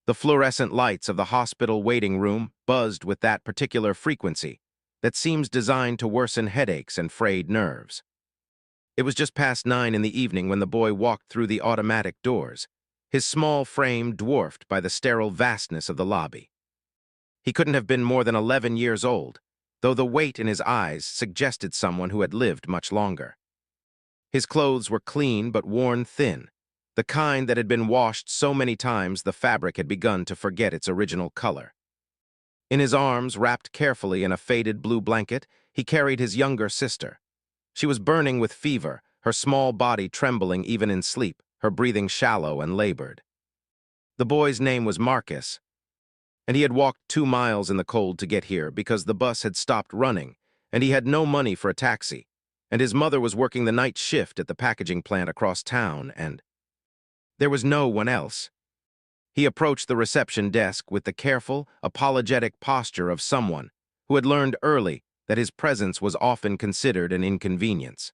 The fluorescent lights of the hospital waiting room buzzed with that particular frequency that seems designed to worsen headaches and frayed nerves. It was just past 9 in the evening when the boy walked through the automatic doors, his small frame dwarfed by the sterile vastness of the lobby. He couldn't have been more than 11 years old, though the weight in his eyes suggested someone who had lived much longer. His clothes were clean but worn thin, the kind that had been washed so many times the fabric had begun to forget its original color. In his arms, wrapped carefully in a faded blue blanket, he carried his younger sister. She was burning with fever, her small body trembling even in sleep, her breathing shallow and labored. The boy's name was Marcus, and he had walked 2 miles in the cold to get here because the bus had stopped running, and he had no money for a taxi, and his mother was working the night shift at the packaging plant across town, and there was no one else. He approached the reception desk with the careful, apologetic posture of someone who had learned early that his presence was often considered an inconvenience.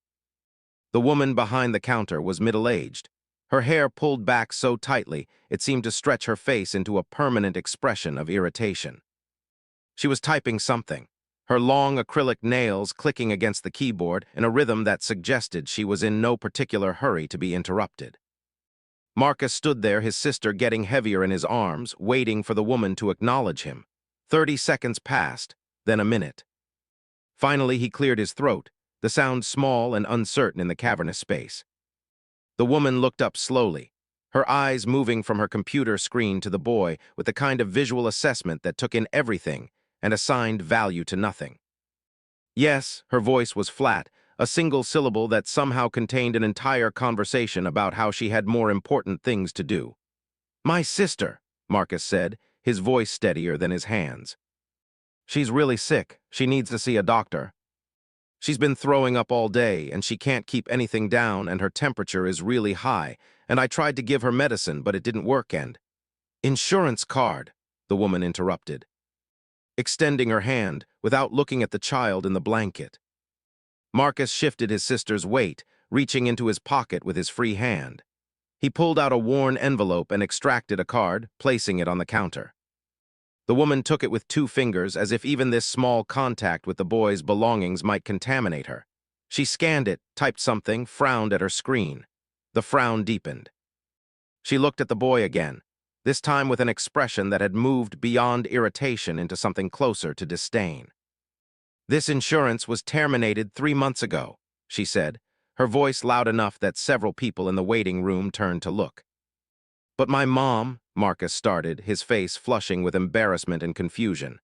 The woman behind the counter was middle-aged, her hair pulled back so tightly it seemed to stretch her face into a permanent expression of irritation. She was typing something, her long acrylic nails clicking against the keyboard in a rhythm that suggested she was in no particular hurry to be interrupted. Marcus stood there, his sister getting heavier in his arms, waiting for the woman to acknowledge him. 30 seconds passed, then a minute. Finally, he cleared his throat, the sound small and uncertain in the cavernous space. The woman looked up slowly, her eyes moving from her computer screen to the boy with the kind of visual assessment that took in everything and assigned value to nothing. Yes, her voice was flat, a single syllable that somehow contained an entire conversation about how she had more important things to do. "My sister," Marcus said, his voice steadier than his hands. "She's really sick. She needs to see a doctor. She's been throwing up all day, and she can't keep anything down, and her temperature is really high, and I tried to give her medicine, but it didn't work, and—" "Insurance card," the woman interrupted, extending her hand without looking at the child in the blanket. Marcus shifted his sister's weight, reaching into his pocket with his free hand. He pulled out a worn envelope and extracted a card, placing it on the counter. The woman took it with 2 fingers as if even this small contact with the boy's belongings might contaminate her. She scanned it, typed something, frowned at her screen. The frown deepened. She looked at the boy again, this time with an expression that had moved beyond irritation into something closer to disdain. "This insurance was terminated 3 months ago," she said, her voice loud enough that several people in the waiting room turned to look. "But my mom," Marcus started, his face flushing with embarrassment and confusion.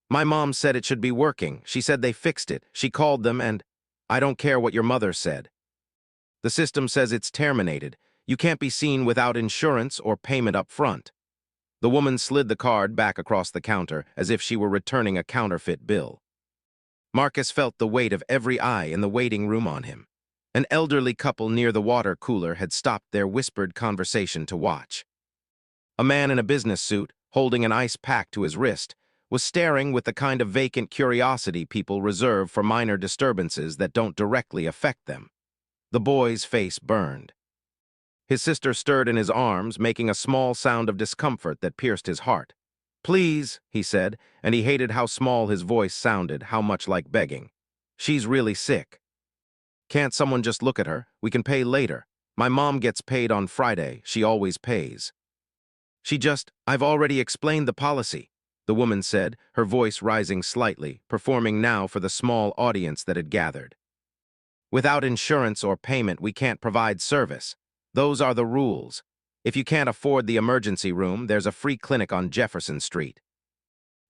"My mom said it should be working. She said they fixed it. She called them and—" "I don't care what your mother said. The system says it's terminated. You can't be seen without insurance or payment up front." The woman slid the card back across the counter as if she were returning a counterfeit bill. Marcus felt the weight of every eye in the waiting room on him. An elderly couple near the water cooler had stopped their whispered conversation to watch. A man in a business suit, holding an ice pack to his wrist, was staring with the kind of vacant curiosity people reserve for minor disturbances that don't directly affect them. The boy's face burned. His sister stirred in his arms, making a small sound of discomfort that pierced his heart. "Please," he said, and he hated how small his voice sounded, how much like begging. "She's really sick. Can't someone just look at her? We can pay later. My mom gets paid on Friday. She always pays." "I've already explained the policy," the woman said, her voice rising slightly, performing now for the small audience that had gathered. "Without insurance or payment, we can't provide service. Those are the rules. If you can't afford the emergency room, there's a free clinic on Jefferson Street.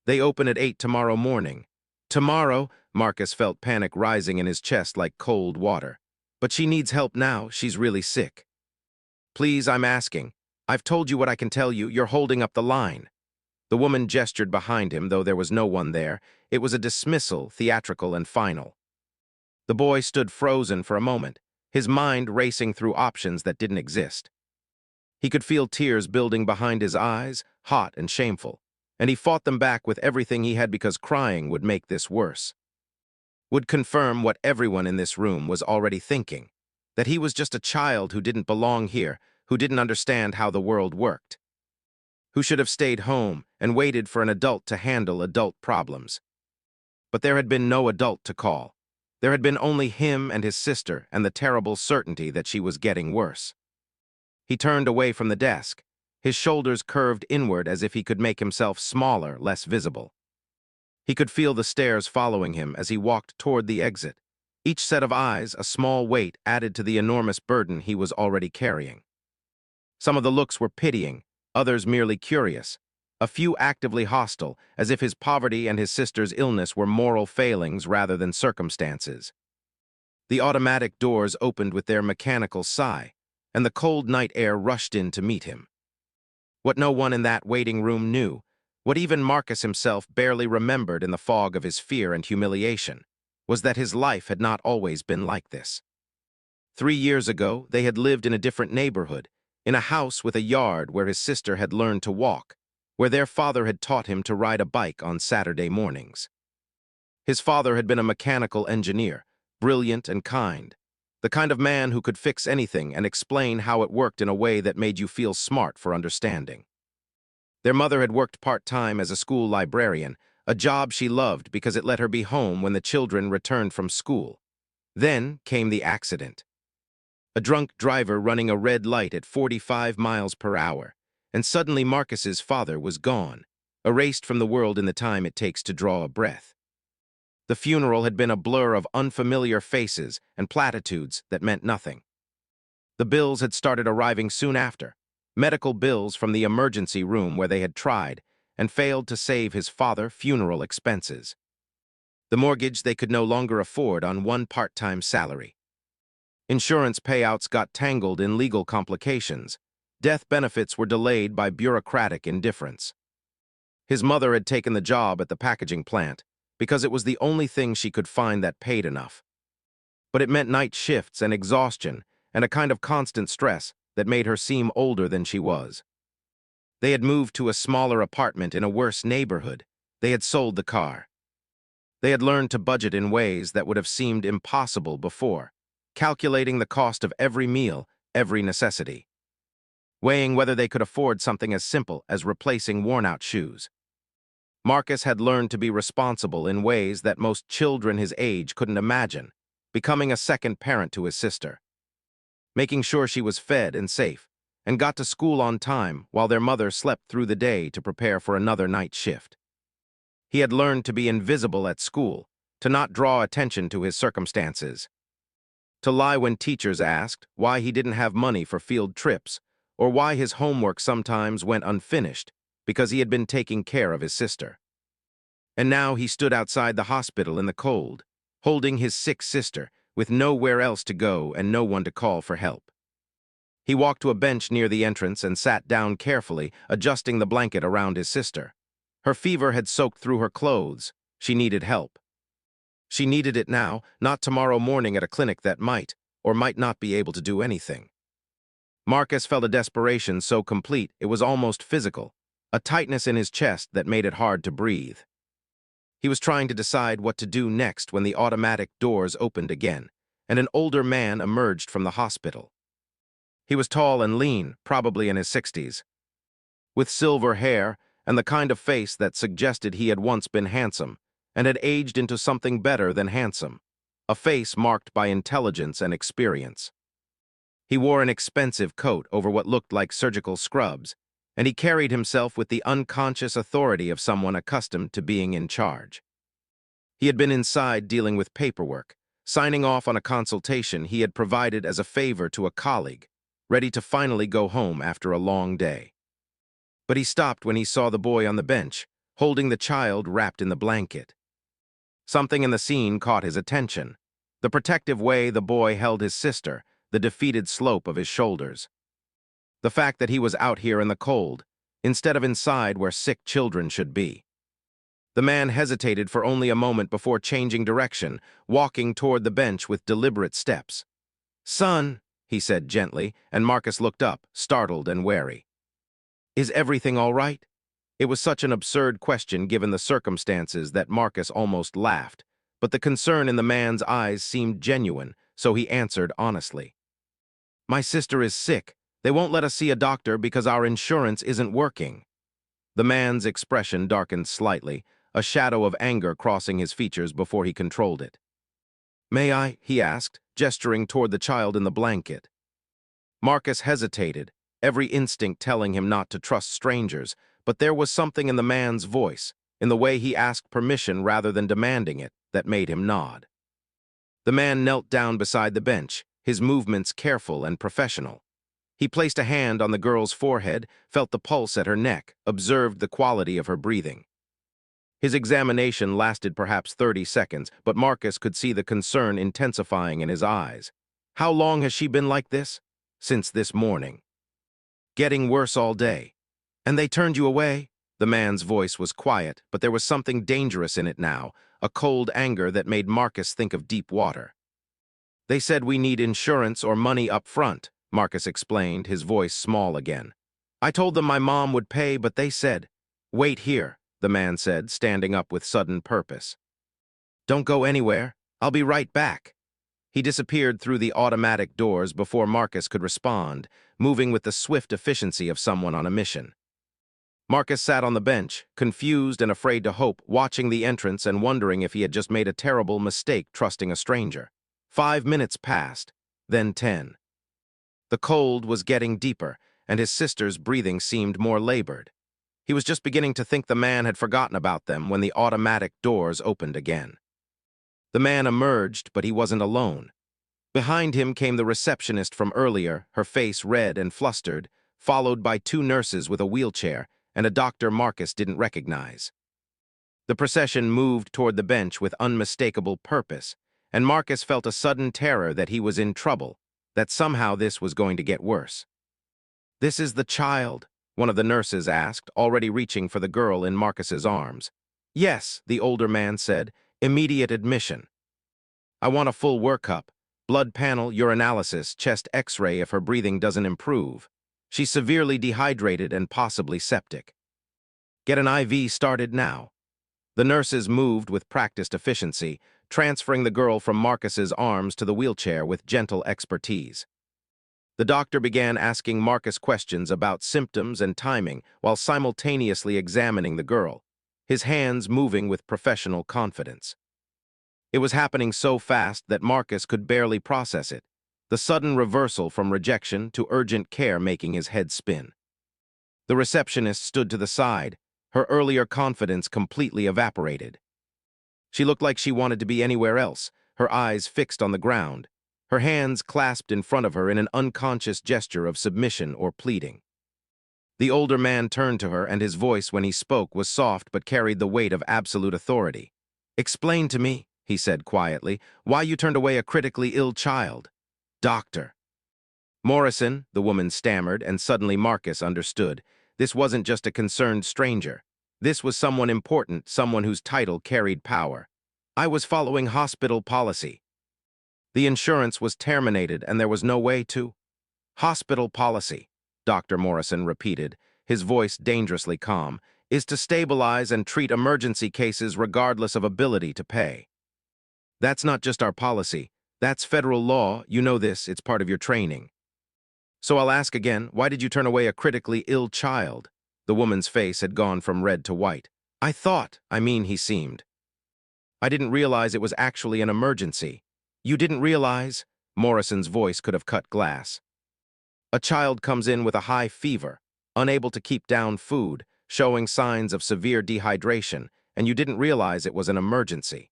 They open at 8 tomorrow morning." "Tomorrow?" Marcus felt panic rising in his chest like cold water. "But she needs help now. She's really sick." "Please, I'm asking. I've told you what I can tell you. You're holding up the line." The woman gestured behind him, though there was no one there. It was a dismissal, theatrical and final. The boy stood frozen for a moment, his mind racing through options that didn't exist. He could feel tears building behind his eyes, hot and shameful, and he fought them back with everything he had because crying would make this worse. Would confirm what everyone in this room was already thinking, that he was just a child who didn't belong here, who didn't understand how the world worked. who should have stayed home and waited for an adult to handle adult problems. But there had been no adult to call. There had been only him and his sister and the terrible certainty that she was getting worse. He turned away from the desk. His shoulders curved inward as if he could make himself smaller, less visible. He could feel the stares following him as he walked toward the exit. Each set of eyes, a small weight added to the enormous burden he was already carrying. Some of the looks were pitying, others merely curious, a few actively hostile, as if his poverty and his sister's illness were moral failings rather than circumstances. The automatic doors opened with their mechanical sigh, and the cold night air rushed in to meet him. What no one in that waiting room knew, what even Marcus himself barely remembered in the fog of his fear and humiliation, was that his life had not always been like this. 3 years ago, they had lived in a different neighborhood, in a house with a yard where his sister had learned to walk, where their father had taught him to ride a bike on Saturday mornings. His father had been a mechanical engineer, brilliant and kind, the kind of man who could fix anything and explain how it worked in a way that made you feel smart for understanding. Their mother had worked part-time as a school librarian, a job she loved because it let her be home when the children returned from school. Then came the accident. A drunk driver running a red light at 45 miles per hour, and suddenly Marcus's father was gone, erased from the world in the time it takes to draw a breath. The funeral had been a blur of unfamiliar faces and platitudes that meant nothing. The bills had started arriving soon after, medical bills from the emergency room where they had tried and failed to save his father funeral expenses. The mortgage they could no longer afford on one part-time salary. Insurance payouts got tangled in legal complications. Death benefits were delayed by bureaucratic indifference. His mother had taken the job at the packaging plant because it was the only thing she could find that paid enough. But it meant night shifts and exhaustion and a kind of constant stress that made her seem older than she was. They had moved to a smaller apartment in a worse neighborhood. They had sold the car. They had learned to budget in ways that would have seemed impossible before, calculating the cost of every meal, every necessity, weighing whether they could afford something as simple as replacing worn-out shoes. Marcus had learned to be responsible in ways that most children his age couldn't imagine, becoming a second parent to his sister, making sure she was fed and safe, and got to school on time while their mother slept through the day to prepare for another night shift. He had learned to be invisible at school, to not draw attention to his circumstances, to lie when teachers asked why he didn't have money for field trips, or why his homework sometimes went unfinished, because he had been taking care of his sister. And now he stood outside the hospital in the cold, holding his sick sister, with nowhere else to go and no one to call for help. He walked to a bench near the entrance and sat down carefully, adjusting the blanket around his sister. Her fever had soaked through her clothes. She needed help. She needed it now, not tomorrow morning at a clinic that might, or might not be able to do anything. Marcus felt a desperation so complete it was almost physical, a tightness in his chest that made it hard to breathe. He was trying to decide what to do next when the automatic doors opened again, and an older man emerged from the hospital. He was tall and lean, probably in his 60s, with silver hair and the kind of face that suggested he had once been handsome and had aged into something better than handsome, a face marked by intelligence and experience. He wore an expensive coat over what looked like surgical scrubs, and he carried himself with the unconscious authority of someone accustomed to being in charge. He had been inside dealing with paperwork, signing off on a consultation he had provided as a favor to a colleague, ready to finally go home after a long day. But he stopped when he saw the boy on the bench, holding the child wrapped in the blanket. Something in the scene caught his attention: the protective way the boy held his sister, the defeated slope of his shoulders. The fact that he was out here in the cold, instead of inside where sick children should be. The man hesitated for only a moment before changing direction, walking toward the bench with deliberate steps. "Son," he said gently, and Marcus looked up, startled and wary. "Is everything all right?" It was such an absurd question given the circumstances that Marcus almost laughed, but the concern in the man's eyes seemed genuine, so he answered honestly. "My sister is sick. They won't let us see a doctor because our insurance isn't working." The man's expression darkened slightly, a shadow of anger crossing his features before he controlled it. "May I?" he asked, gesturing toward the child in the blanket. Marcus hesitated, every instinct telling him not to trust strangers, but there was something in the man's voice, in the way he asked permission rather than demanding it, that made him nod. The man knelt down beside the bench, his movements careful and professional. He placed a hand on the girl's forehead, felt the pulse at her neck, observed the quality of her breathing. His examination lasted perhaps 30 seconds, but Marcus could see the concern intensifying in his eyes. "How long has she been like this?" "Since this morning." "Getting worse all day." "And they turned you away?" The man's voice was quiet, but there was something dangerous in it now, a cold anger that made Marcus think of deep water. "They said we need insurance or money up front," Marcus explained, his voice small again. "I told them my mom would pay, but they said—" "Wait here," the man said, standing up with sudden purpose. "Don't go anywhere. I'll be right back." He disappeared through the automatic doors before Marcus could respond, moving with the swift efficiency of someone on a mission. Marcus sat on the bench, confused and afraid to hope, watching the entrance and wondering if he had just made a terrible mistake trusting a stranger. 5 minutes passed, then 10. The cold was getting deeper, and his sister's breathing seemed more labored. He was just beginning to think the man had forgotten about them when the automatic doors opened again. The man emerged, but he wasn't alone. Behind him came the receptionist from earlier, her face red and flustered, followed by 2 nurses with a wheelchair and a doctor Marcus didn't recognize. The procession moved toward the bench with unmistakable purpose, and Marcus felt a sudden terror that he was in trouble, that somehow this was going to get worse. "This is the child?" one of the nurses asked, already reaching for the girl in Marcus's arms. "Yes," the older man said, "immediate admission. I want a full workup, blood panel, urinalysis, chest x-ray if her breathing doesn't improve. She's severely dehydrated and possibly septic. Get an IV started now." The nurses moved with practiced efficiency, transferring the girl from Marcus's arms to the wheelchair with gentle expertise. The doctor began asking Marcus questions about symptoms and timing while simultaneously examining the girl, his hands moving with professional confidence. It was happening so fast that Marcus could barely process it, the sudden reversal from rejection to urgent care making his head spin. The receptionist stood to the side, her earlier confidence completely evaporated. She looked like she wanted to be anywhere else, her eyes fixed on the ground, her hands clasped in front of her in an unconscious gesture of submission or pleading. The older man turned to her, and his voice when he spoke was soft but carried the weight of absolute authority. "Explain to me," he said quietly, "why you turned away a critically ill child." "Doctor." "Morrison," the woman stammered, and suddenly Marcus understood. This wasn't just a concerned stranger. This was someone important, someone whose title carried power. "I was following hospital policy." "The insurance was terminated and there was no way to—" "Hospital policy," Dr. Morrison repeated, his voice dangerously calm, "is to stabilize and treat emergency cases regardless of ability to pay. That's not just our policy. That's federal law. You know this. It's part of your training. So I'll ask again, why did you turn away a critically ill child?" The woman's face had gone from red to white. He seemed. "I didn't realize it was actually an emergency." "You didn't realize?" Morrison's voice could have cut glass. "A child comes in with a high fever, unable to keep down food, showing signs of severe dehydration, and you didn't realize it was an emergency.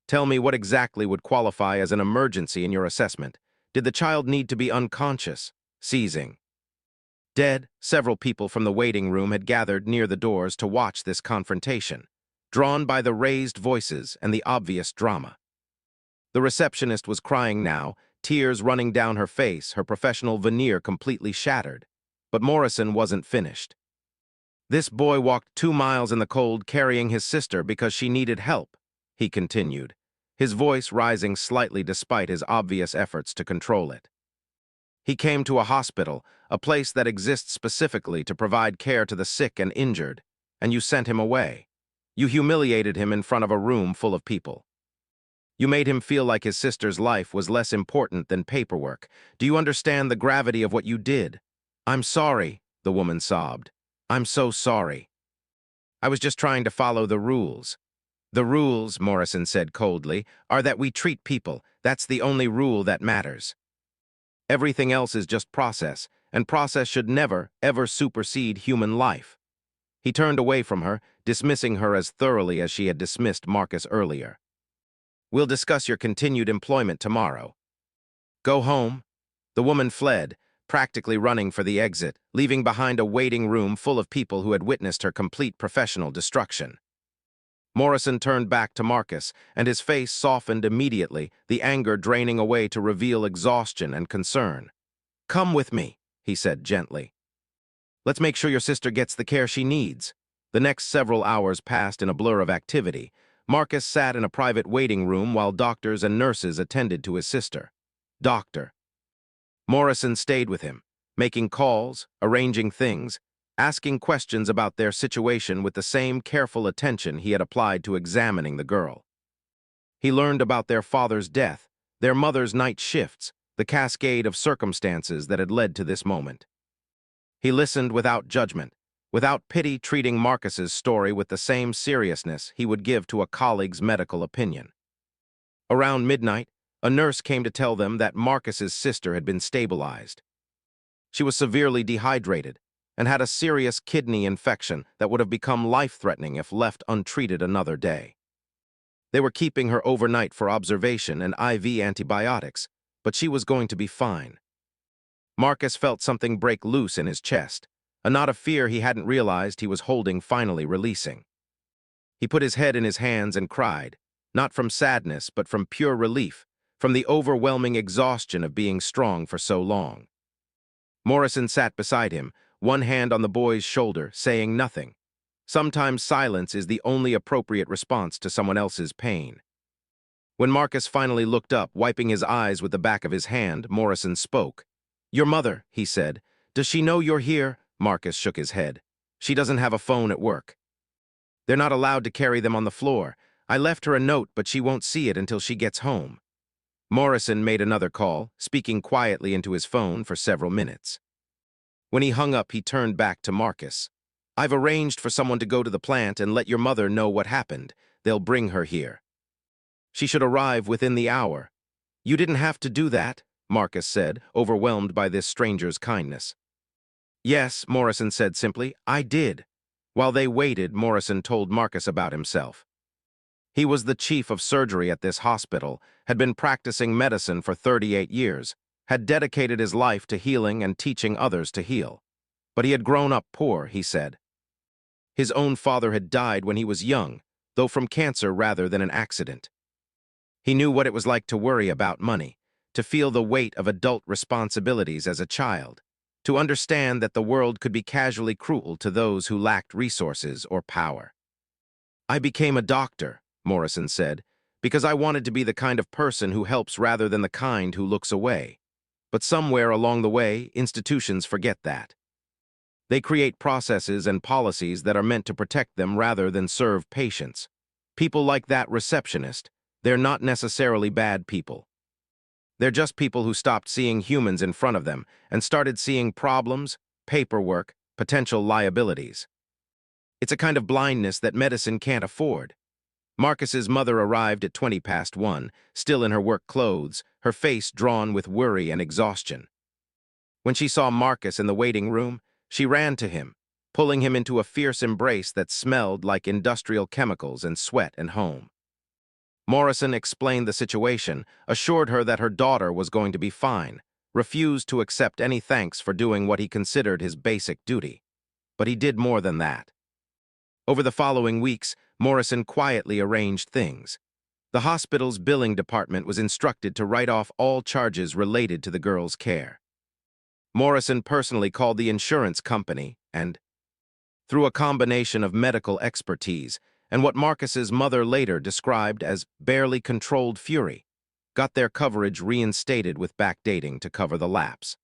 Tell me what exactly would qualify as an emergency in your assessment. Did the child need to be unconscious, seizing, dead?" Several people from the waiting room had gathered near the doors to watch this confrontation, drawn by the raised voices and the obvious drama. The receptionist was crying now, tears running down her face, her professional veneer completely shattered. But Morrison wasn't finished. "This boy walked 2 miles in the cold carrying his sister because she needed help," he continued, his voice rising slightly despite his obvious efforts to control it. "He came to a hospital, a place that exists specifically to provide care to the sick and injured, and you sent him away. You humiliated him in front of a room full of people. You made him feel like his sister's life was less important than paperwork. Do you understand the gravity of what you did?" "I'm sorry," the woman sobbed. I'm so sorry. I was just trying to follow the rules. The rules, Morrison said coldly, are that we treat people. That's the only rule that matters. Everything else is just process, and process should never, ever supersede human life. He turned away from her, dismissing her as thoroughly as she had dismissed Marcus earlier. We'll discuss your continued employment tomorrow. Go home. The woman fled, practically running for the exit, leaving behind a waiting room full of people who had witnessed her complete professional destruction. Morrison turned back to Marcus, and his face softened immediately, the anger draining away to reveal exhaustion and concern. Come with me, he said gently. Let's make sure your sister gets the care she needs. The next several hours passed in a blur of activity. Marcus sat in a private waiting room while doctors and nurses attended to his sister. Doctor. Morrison stayed with him, making calls, arranging things, asking questions about their situation with the same careful attention he had applied to examining the girl. He learned about their father's death, their mother's night shifts, the cascade of circumstances that had led to this moment. He listened without judgment, without pity, treating Marcus's story with the same seriousness he would give to a colleague's medical opinion. Around midnight, a nurse came to tell them that Marcus's sister had been stabilized. She was severely dehydrated and had a serious kidney infection that would have become life-threatening if left untreated another day. They were keeping her overnight for observation and IV antibiotics, but she was going to be fine. Marcus felt something break loose in his chest, a knot of fear he hadn't realized he was holding finally releasing. He put his head in his hands and cried, not from sadness but from pure relief, from the overwhelming exhaustion of being strong for so long. Morrison sat beside him, one hand on the boy's shoulder, saying nothing. Sometimes silence is the only appropriate response to someone else's pain. When Marcus finally looked up, wiping his eyes with the back of his hand, Morrison spoke. Your mother, he said. Does she know you're here? Marcus shook his head. She doesn't have a phone at work. They're not allowed to carry them on the floor. I left her a note, but she won't see it until she gets home. Morrison made another call, speaking quietly into his phone for several minutes. When he hung up, he turned back to Marcus. I've arranged for someone to go to the plant and let your mother know what happened. They'll bring her here. She should arrive within the hour. You didn't have to do that, Marcus said, overwhelmed by this stranger's kindness. Yes, Morrison said simply, I did. While they waited, Morrison told Marcus about himself. He was the chief of surgery at this hospital, had been practicing medicine for 38 years, had dedicated his life to healing and teaching others to heal. But he had grown up poor, he said. His own father had died when he was young, though from cancer rather than an accident. He knew what it was like to worry about money, to feel the weight of adult responsibilities as a child, to understand that the world could be casually cruel to those who lacked resources or power. I became a doctor, Morrison said, because I wanted to be the kind of person who helps rather than the kind who looks away. But somewhere along the way, institutions forget that. They create processes and policies that are meant to protect them rather than serve patients. People like that receptionist, they're not necessarily bad people. They're just people who stopped seeing humans in front of them and started seeing problems, paperwork, potential liabilities. It's a kind of blindness that medicine can't afford. Marcus's mother arrived at 1:20, still in her work clothes, her face drawn with worry and exhaustion. When she saw Marcus in the waiting room, she ran to him, pulling him into a fierce embrace that smelled like industrial chemicals and sweat and home. Morrison explained the situation, assured her that her daughter was going to be fine, refused to accept any thanks for doing what he considered his basic duty. But he did more than that. Over the following weeks, Morrison quietly arranged things. The hospital's billing department was instructed to write off all charges related to the girl's care. Morrison personally called the insurance company and, through a combination of medical expertise and what Marcus's mother later described as barely controlled fury, got their coverage reinstated with backdating to cover the lapse.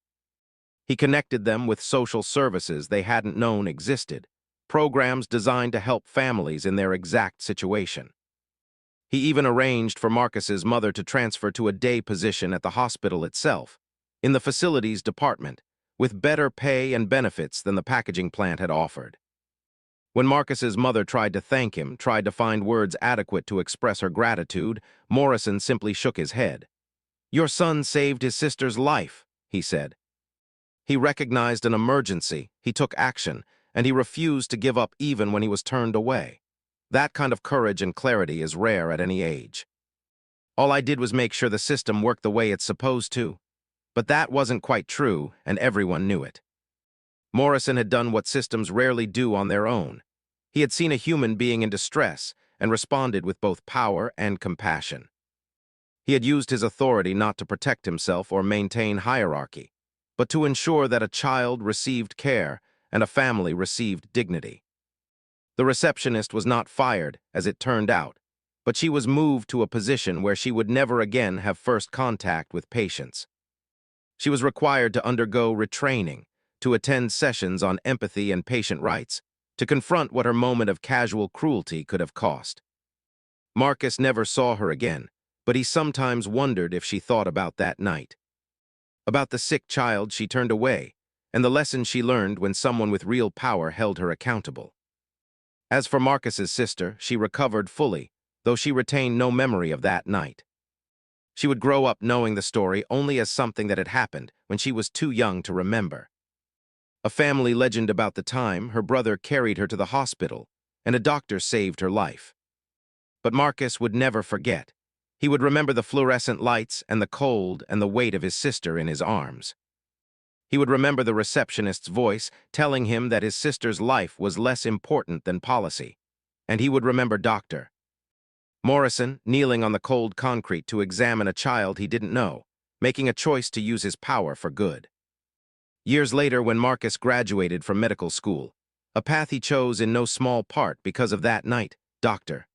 He connected them with social services they hadn't known existed, programs designed to help families in their exact situation. He even arranged for Marcus's mother to transfer to a day position at the hospital itself, in the facilities department, with better pay and benefits than the packaging plant had offered. When Marcus's mother tried to thank him, tried to find words adequate to express her gratitude, Morrison simply shook his head. "Your son saved his sister's life," he said. He recognized an emergency, he took action, and he refused to give up even when he was turned away. That kind of courage and clarity is rare at any age. "All I did was make sure the system worked the way it's supposed to." But that wasn't quite true, and everyone knew it. Morrison had done what systems rarely do on their own. He had seen a human being in distress and responded with both power and compassion. He had used his authority not to protect himself or maintain hierarchy, but to ensure that a child received care and a family received dignity. The receptionist was not fired, as it turned out, but she was moved to a position where she would never again have first contact with patients. She was required to undergo retraining, to attend sessions on empathy and patient rights, to confront what her moment of casual cruelty could have cost. Marcus never saw her again, but he sometimes wondered if she thought about that night. About the sick child she turned away, and the lesson she learned when someone with real power held her accountable. As for Marcus's sister, she recovered fully, though she retained no memory of that night. She would grow up knowing the story only as something that had happened when she was too young to remember. A family legend about the time her brother carried her to the hospital, and a doctor saved her life. But Marcus would never forget. He would remember the fluorescent lights and the cold and the weight of his sister in his arms. He would remember the receptionist's voice telling him that his sister's life was less important than policy. And he would remember Dr. Morrison kneeling on the cold concrete to examine a child he didn't know, making a choice to use his power for good. Years later, when Marcus graduated from medical school, a path he chose in no small part because of that night, Dr.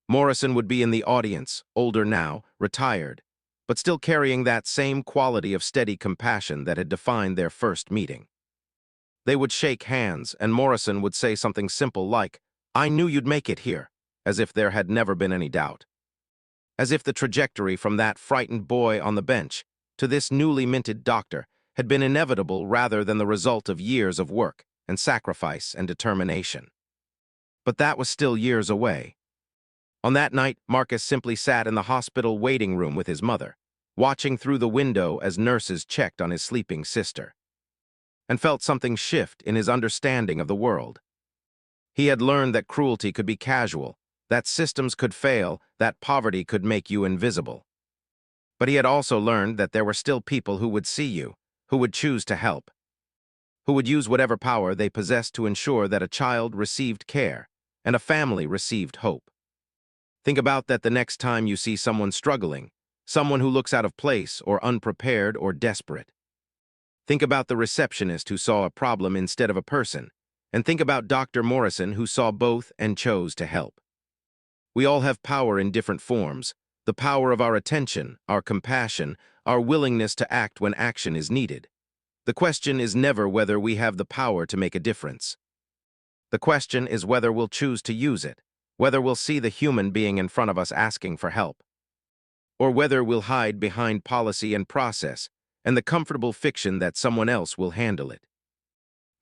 Morrison would be in the audience, older now, retired, but still carrying that same quality of steady compassion that had defined their first meeting. They would shake hands, and Morrison would say something simple like, "I knew you'd make it here," as if there had never been any doubt. As if the trajectory from that frightened boy on the bench to this newly minted doctor had been inevitable rather than the result of years of work and sacrifice and determination. But that was still years away. On that night, Marcus simply sat in the hospital waiting room with his mother, watching through the window as nurses checked on his sleeping sister, and felt something shift in his understanding of the world. He had learned that cruelty could be casual, that systems could fail, that poverty could make you invisible. But he had also learned that there were still people who would see you, who would choose to help, who would use whatever power they possessed to ensure that a child received care and a family received hope. Think about that the next time you see someone struggling, someone who looks out of place or unprepared or desperate. Think about the receptionist who saw a problem instead of a person, and think about Dr. Morrison who saw both and chose to help. We all have power in different forms, the power of our attention, our compassion, our willingness to act when action is needed. The question is never whether we have the power to make a difference. The question is whether we'll choose to use it, whether we'll see the human being in front of us asking for help, or whether we'll hide behind policy and process and the comfortable fiction that someone else will handle it.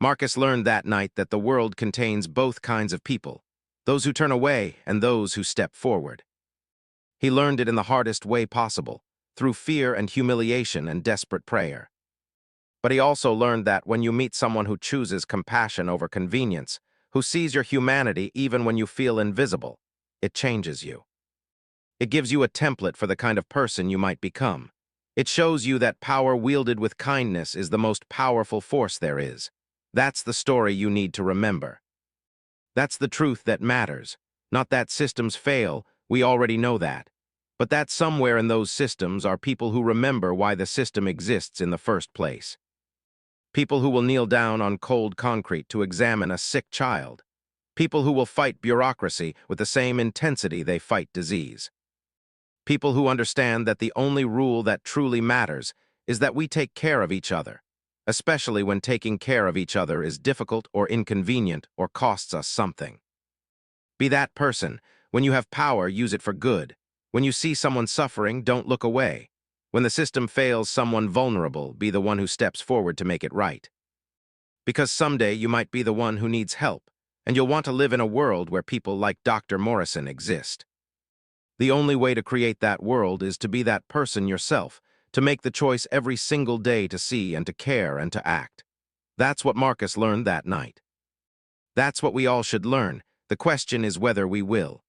Marcus learned that night that the world contains both kinds of people, those who turn away and those who step forward. He learned it in the hardest way possible, through fear and humiliation and desperate prayer. But he also learned that when you meet someone who chooses compassion over convenience, who sees your humanity even when you feel invisible, it changes you. It gives you a template for the kind of person you might become. It shows you that power wielded with kindness is the most powerful force there is. That's the story you need to remember. That's the truth that matters. Not that systems fail, we already know that. But that somewhere in those systems are people who remember why the system exists in the first place. People who will kneel down on cold concrete to examine a sick child. People who will fight bureaucracy with the same intensity they fight disease. People who understand that the only rule that truly matters is that we take care of each other, especially when taking care of each other is difficult or inconvenient or costs us something. Be that person. When you have power, use it for good. When you see someone suffering, don't look away. When the system fails, someone vulnerable be the one who steps forward to make it right. Because someday you might be the one who needs help, and you'll want to live in a world where people like Dr. Morrison exist. The only way to create that world is to be that person yourself, to make the choice every single day to see and to care and to act. That's what Marcus learned that night. That's what we all should learn. The question is whether we will.